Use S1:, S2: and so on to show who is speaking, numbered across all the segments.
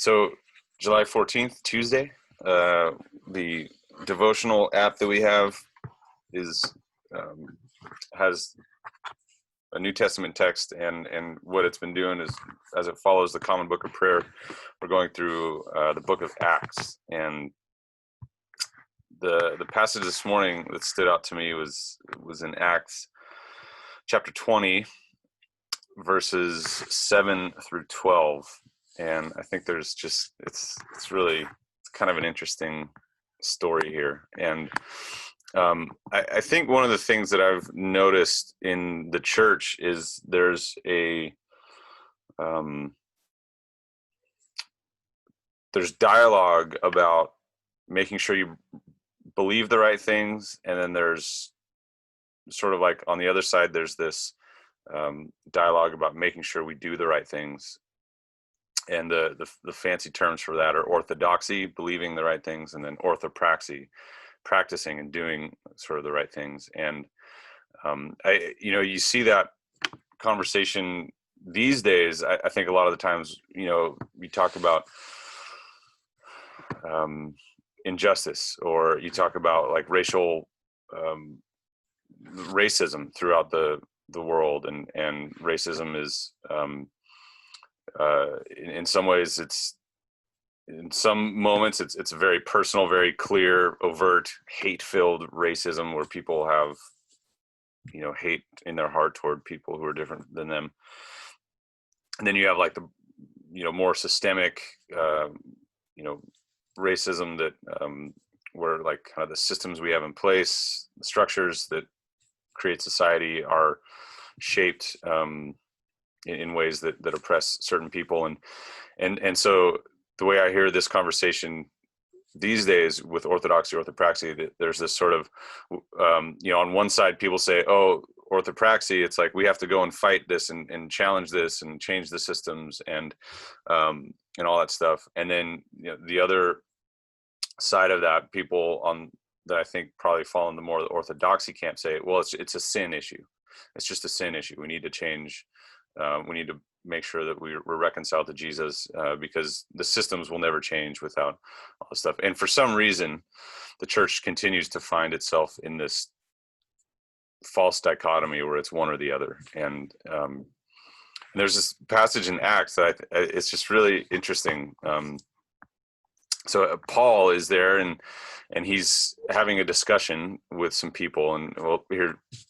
S1: So July 14th, Tuesday, the devotional app that we have is has a New Testament text, and what it's been doing is, as it follows the common book of prayer, we're going through the book of Acts. And the passage this morning that stood out to me was in Acts chapter 20, verses 7 through 12. And I think there's just it's kind of an interesting story here. And I think one of the things that I've noticed in the church is there's dialogue about making sure you believe the right things, and then there's sort of like on the other side there's this dialogue about making sure we do the right things. And the fancy terms for that are orthodoxy, believing the right things, and then orthopraxy, practicing and doing sort of the right things. And you see that conversation these days. I think a lot of the times, we talk about injustice, or you talk about like racial racism throughout the world, and racism is in some ways, in some moments it's a very personal, very clear, overt, hate-filled racism where people have hate in their heart toward people who are different than them. And then you have like the more systemic racism that where like kind of the systems we have in place, the structures that create society are shaped in ways that oppress certain people. And so the way I hear this conversation these days with Orthodoxy Orthopraxy, that there's this sort of on one side people say, oh, orthopraxy, it's like we have to go and fight this and challenge this and change the systems and all that stuff. And then the other side of that, people that I think probably fall in the more the orthodoxy camp say, well, it's a sin issue. It's just a sin issue. We need to change. We need to make sure that we're reconciled to Jesus, because the systems will never change without all this stuff. And for some reason, the church continues to find itself in this false dichotomy where it's one or the other. And there's this passage in Acts that it's just really interesting. So Paul is there, and he's having a discussion with some people. And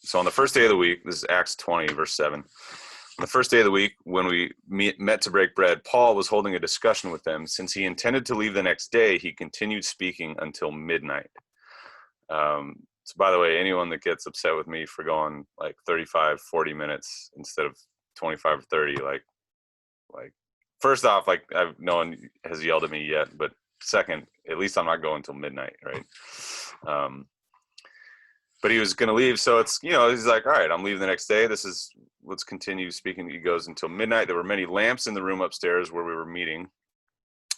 S1: so on the first day of the week, this is Acts 20, verse 7. On the first day of the week, when we met to break bread, Paul was holding a discussion with them. Since he intended to leave the next day, he continued speaking until midnight. So by the way, anyone that gets upset with me for going like 35, 40 minutes instead of 25 or 30, like first off, like no one has yelled at me yet, but second, at least I'm not going until midnight, right? But he was going to leave, so it's he's like, all right, I'm leaving the next day. Let's continue speaking. He goes until midnight. There were many lamps in the room upstairs where we were meeting.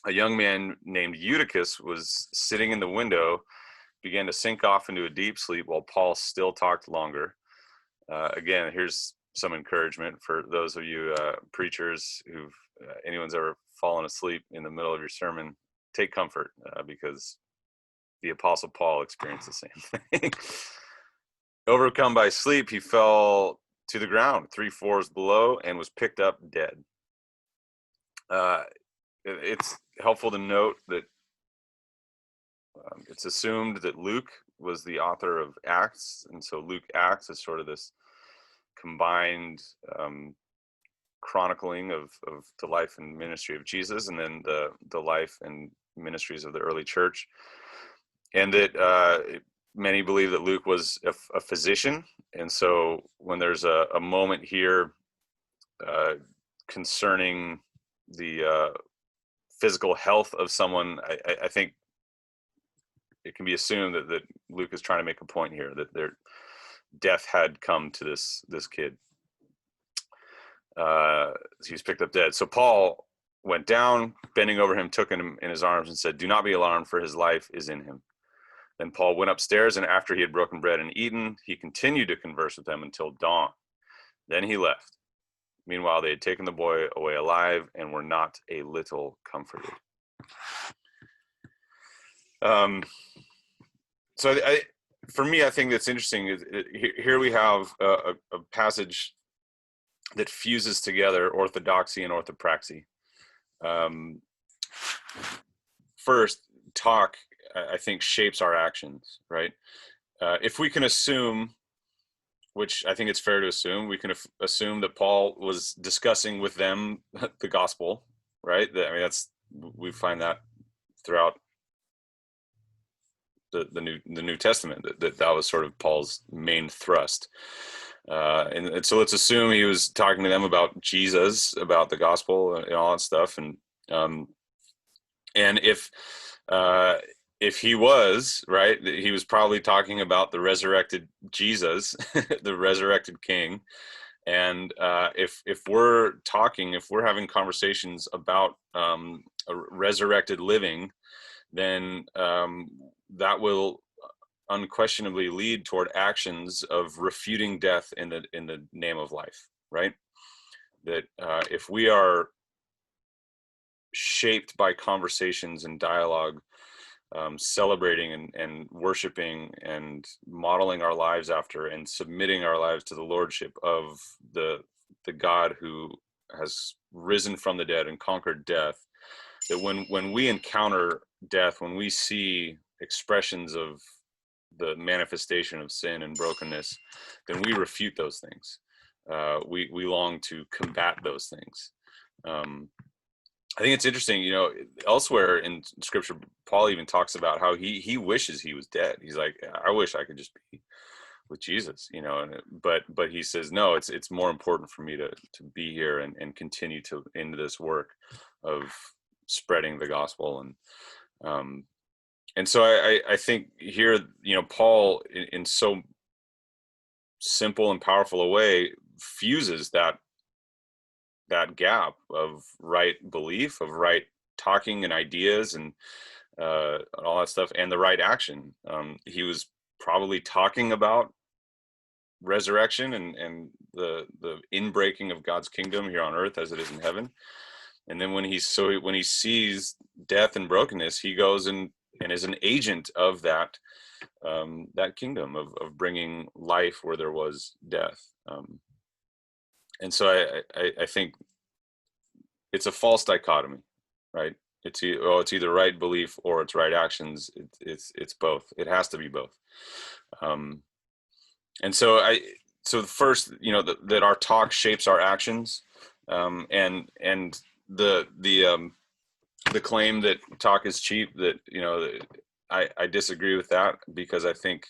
S1: A young man named Eutychus was sitting in the window, began to sink off into a deep sleep while Paul still talked longer. Again, here's some encouragement for those of you preachers who've anyone's ever fallen asleep in the middle of your sermon. Take comfort, because the Apostle Paul experienced the same thing. Overcome by sleep, he fell to the ground 3 floors below and was picked up dead. It's helpful to note that it's assumed that Luke was the author of Acts, and so Luke Acts is sort of this combined chronicling of the life and ministry of Jesus, and then the life and ministries of the early church. And that many believe that Luke was a physician, and so when there's a moment here concerning the physical health of someone, I think it can be assumed that Luke is trying to make a point here that their death had come to this kid. He was picked up dead. So Paul went down, bending over him, took him in his arms and said, "Do not be alarmed, for his life is in him." Then Paul went upstairs, and after he had broken bread and eaten, he continued to converse with them until dawn. Then he left. Meanwhile, they had taken the boy away alive and were not a little comforted. So for me, I think that's interesting. Here we have a passage that fuses together orthodoxy and orthopraxy. First, talk, I think, shapes our actions, right? If we can assume, which I think it's fair to assume, we can assume that Paul was discussing with them the gospel, right? I mean, we find that throughout the New Testament, that was sort of Paul's main thrust. And so let's assume he was talking to them about Jesus, about the gospel and all that stuff. And if he was right, he was probably talking about the resurrected Jesus, the resurrected King. And if we're having conversations about a resurrected living, then that will unquestionably lead toward actions of refuting death in the name of life, right? That if we are shaped by conversations and dialogue, celebrating and worshiping and modeling our lives after and submitting our lives to the lordship of the God who has risen from the dead and conquered death, that when we encounter death, when we see expressions of the manifestation of sin and brokenness, then we refute those things. We long to combat those things. I think it's interesting, elsewhere in Scripture, Paul even talks about how he wishes he was dead. He's like, I wish I could just be with Jesus, but he says, no, it's more important for me to be here and continue into this work of spreading the gospel. And so I think here, Paul in so simple and powerful a way fuses that gap of right belief, of right talking and ideas and all that stuff, and the right action. He was probably talking about resurrection and the inbreaking of God's kingdom here on earth as it is in heaven. And then when he sees death and brokenness, he goes and is an agent of that kingdom of bringing life where there was death. And so I think it's a false dichotomy, right? It's either right belief or it's right actions. It's both. It has to be both. And so the first, that our talk shapes our actions, and the claim that talk is cheap, that I disagree with that, because I think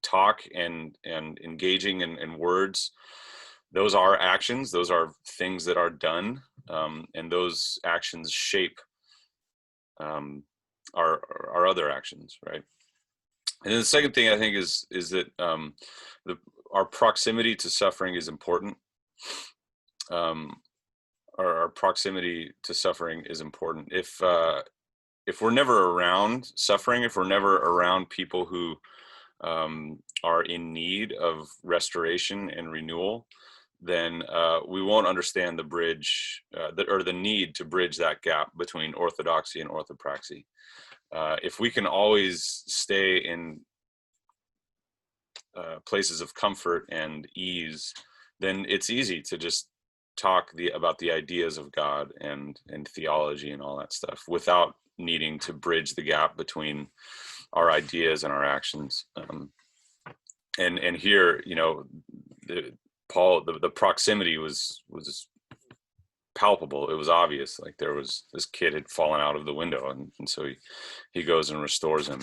S1: talk and engaging in words, those are actions, those are things that are done, and those actions shape our other actions, right? And then the second thing I think is that our proximity to suffering is important. Our proximity to suffering is important. If we're never around suffering, if we're never around people who are in need of restoration and renewal, then we won't understand the bridge or the need to bridge that gap between orthodoxy and orthopraxy. If we can always stay in places of comfort and ease, then it's easy to just talk about the ideas of God and theology and all that stuff without needing to bridge the gap between our ideas and our actions. And here, Paul, the proximity was palpable. It was obvious. Like this kid had fallen out of the window, and so he goes and restores him.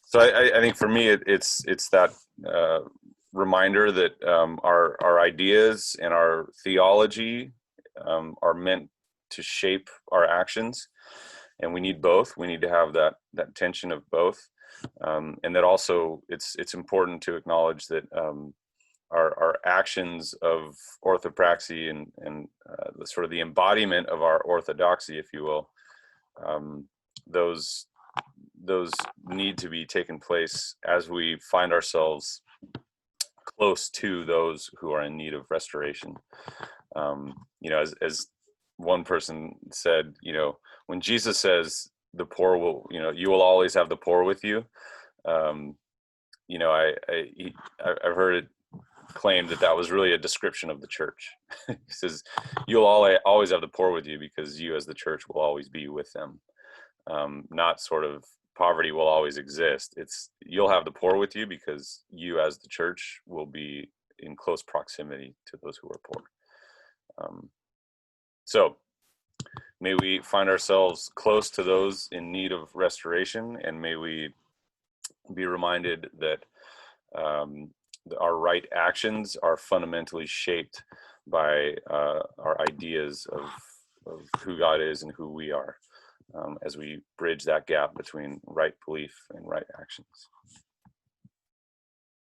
S1: So I think for me, it's that reminder that our ideas and our theology are meant to shape our actions, and we need both. We need to have that tension of both, and that also it's important to acknowledge that our actions of orthopraxy and the sort of the embodiment of our orthodoxy, if you will, those need to be taken place as we find ourselves close to those who are in need of restoration. As one person said, when Jesus says the poor will, you will always have the poor with you. Um, I've heard it claimed that was really a description of the church. He says, you'll always have the poor with you because you as the church will always be with them. Not sort of poverty will always exist. It's you'll have the poor with you because you as the church will be in close proximity to those who are poor. So may we find ourselves close to those in need of restoration, and may we be reminded that our right actions are fundamentally shaped by our ideas of who God is and who we are, as we bridge that gap between right belief and right actions.